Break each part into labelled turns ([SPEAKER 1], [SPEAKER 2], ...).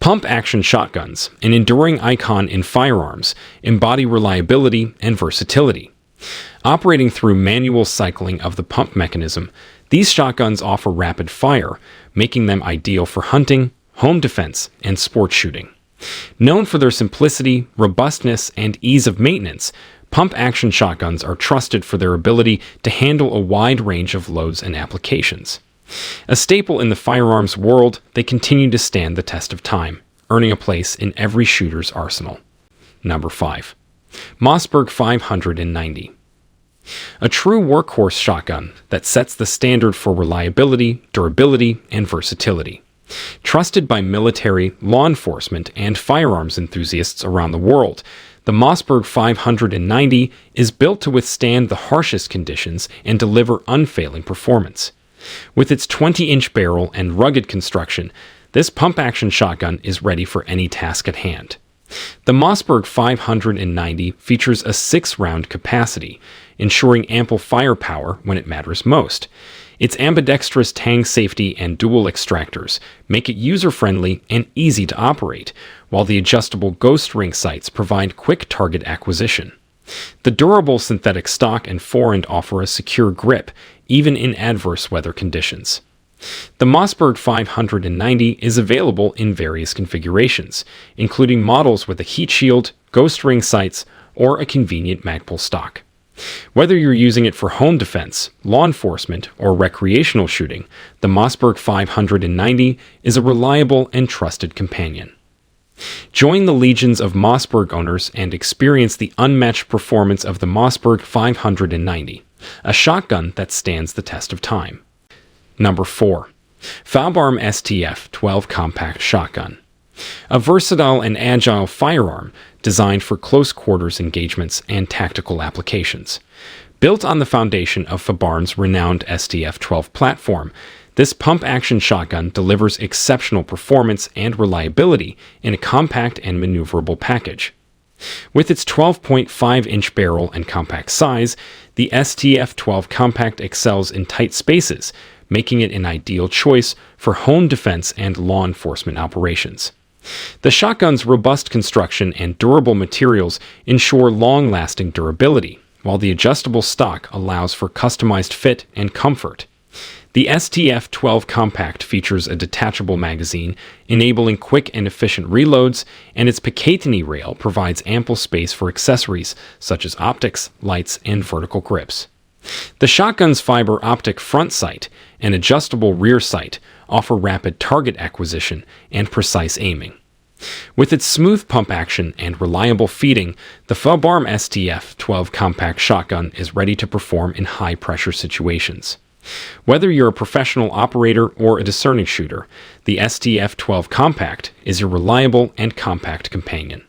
[SPEAKER 1] Pump-action shotguns, an enduring icon in firearms, embody reliability and versatility. Operating through manual cycling of the pump mechanism, these shotguns offer rapid fire, making them ideal for hunting, home defense, and sport shooting. Known for their simplicity, robustness, and ease of maintenance, pump-action shotguns are trusted for their ability to handle a wide range of loads and applications. A staple in the firearms world, they continue to stand the test of time, earning a place in every shooter's arsenal. Number 5. Mossberg 590. A true workhorse shotgun that sets the standard for reliability, durability, and versatility. Trusted by military, law enforcement, and firearms enthusiasts around the world, the Mossberg 590 is built to withstand the harshest conditions and deliver unfailing performance. With its 20-inch barrel and rugged construction, this pump-action shotgun is ready for any task at hand. The Mossberg 590 features a 6-round capacity, ensuring ample firepower when it matters most. Its ambidextrous tang safety and dual extractors make it user-friendly and easy to operate, while the adjustable ghost ring sights provide quick target acquisition. The durable synthetic stock and forend offer a secure grip, even in adverse weather conditions. The Mossberg 590 is available in various configurations, including models with a heat shield, ghost ring sights, or a convenient magpul stock. Whether you're using it for home defense, law enforcement, or recreational shooting, the Mossberg 590 is a reliable and trusted companion. Join the legions of Mossberg owners and experience the unmatched performance of the Mossberg 590, a shotgun that stands the test of time. Number 4. Fabarm STF-12 Compact Shotgun. A versatile and agile firearm designed for close quarters engagements and tactical applications. Built on the foundation of Fabarm's renowned STF-12 platform, this pump-action shotgun delivers exceptional performance and reliability in a compact and maneuverable package. With its 12.5-inch barrel and compact size, the STF-12 Compact excels in tight spaces, making it an ideal choice for home defense and law enforcement operations. The shotgun's robust construction and durable materials ensure long-lasting durability, while the adjustable stock allows for customized fit and comfort. The STF-12 Compact features a detachable magazine, enabling quick and efficient reloads, and its Picatinny rail provides ample space for accessories such as optics, lights, and vertical grips. The shotgun's fiber optic front sight and adjustable rear sight offer rapid target acquisition and precise aiming. With its smooth pump action and reliable feeding, the Fabarm STF-12 Compact shotgun is ready to perform in high-pressure situations. Whether you're a professional operator or a discerning shooter, the STF-12 Compact is your reliable and compact companion.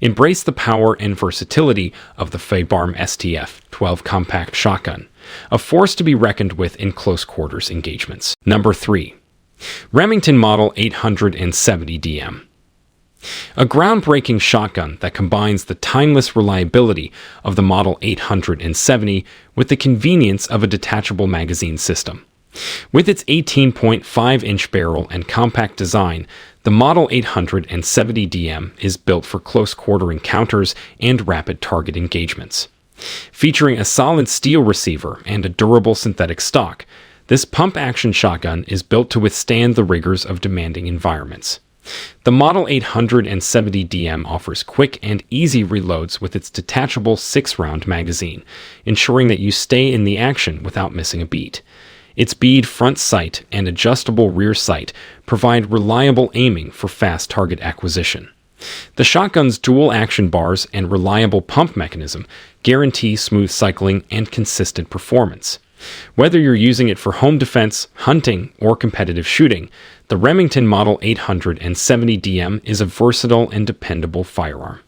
[SPEAKER 1] Embrace the power and versatility of the Fabarm STF-12 Compact shotgun, a force to be reckoned with in close quarters engagements. Number 3. Remington Model 870DM. A groundbreaking shotgun that combines the timeless reliability of the Model 870 with the convenience of a detachable magazine system. With its 18.5-inch barrel and compact design, the Model 870DM is built for close-quarter encounters and rapid target engagements. Featuring a solid steel receiver and a durable synthetic stock, this pump-action shotgun is built to withstand the rigors of demanding environments. The Model 870DM offers quick and easy reloads with its detachable 6-round magazine, ensuring that you stay in the action without missing a beat. Its bead front sight and adjustable rear sight provide reliable aiming for fast target acquisition. The shotgun's dual action bars and reliable pump mechanism guarantee smooth cycling and consistent performance. Whether you're using it for home defense, hunting, or competitive shooting, the Remington Model 870DM is a versatile and dependable firearm.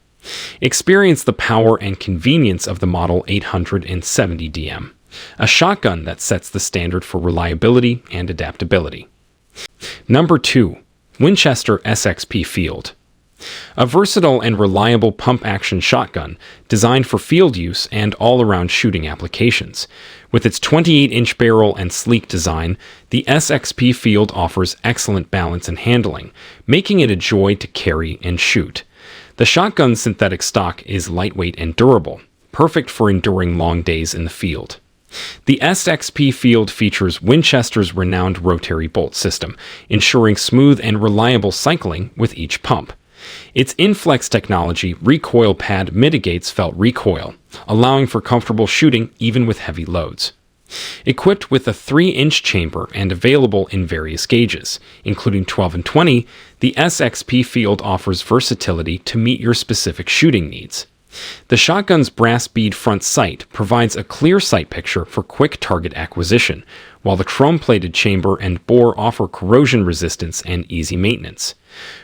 [SPEAKER 1] Experience the power and convenience of the Model 870DM, a shotgun that sets the standard for reliability and adaptability. Number 2. Winchester SXP Field. A versatile and reliable pump-action shotgun designed for field use and all-around shooting applications. With its 28-inch barrel and sleek design, the SXP Field offers excellent balance and handling, making it a joy to carry and shoot. The shotgun's synthetic stock is lightweight and durable, perfect for enduring long days in the field. The SXP Field features Winchester's renowned rotary bolt system, ensuring smooth and reliable cycling with each pump. Its Inflex technology recoil pad mitigates felt recoil, allowing for comfortable shooting even with heavy loads. Equipped with a 3-inch chamber and available in various gauges, including 12 and 20, the SXP Field offers versatility to meet your specific shooting needs. The shotgun's brass bead front sight provides a clear sight picture for quick target acquisition, while the chrome-plated chamber and bore offer corrosion resistance and easy maintenance.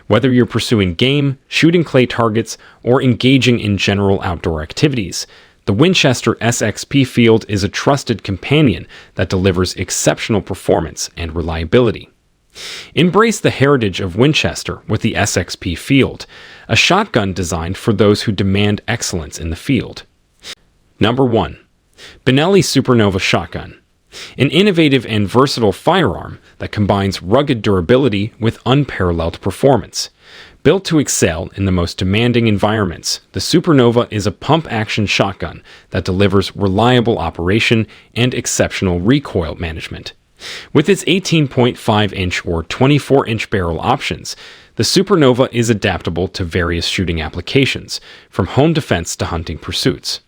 [SPEAKER 1] Whether you're pursuing game, shooting clay targets, or engaging in general outdoor activities, the Winchester SXP Field is a trusted companion that delivers exceptional performance and reliability. Embrace the heritage of Winchester with the SXP Field, a shotgun designed for those who demand excellence in the field. Number 1. Benelli Supernova Shotgun. An innovative and versatile firearm that combines rugged durability with unparalleled performance. Built to excel in the most demanding environments, the Supernova is a pump-action shotgun that delivers reliable operation and exceptional recoil management. With its 18.5-inch or 24-inch barrel options, the Supernova is adaptable to various shooting applications, from home defense to hunting pursuits.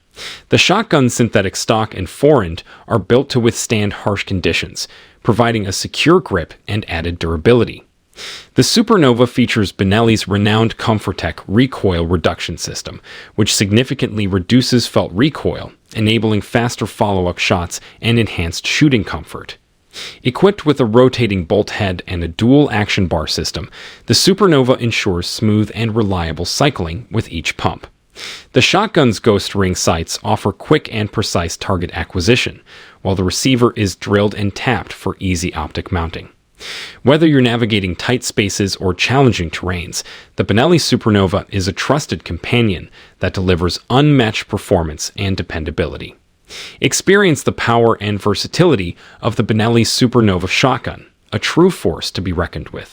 [SPEAKER 1] The shotgun's synthetic stock and forend are built to withstand harsh conditions, providing a secure grip and added durability. The Supernova features Benelli's renowned Comfortech recoil reduction system, which significantly reduces felt recoil, enabling faster follow-up shots and enhanced shooting comfort. Equipped with a rotating bolt head and a dual action bar system, the Supernova ensures smooth and reliable cycling with each pump. The shotgun's ghost ring sights offer quick and precise target acquisition, while the receiver is drilled and tapped for easy optic mounting. Whether you're navigating tight spaces or challenging terrains, the Benelli Supernova is a trusted companion that delivers unmatched performance and dependability. Experience the power and versatility of the Benelli Supernova shotgun, a true force to be reckoned with.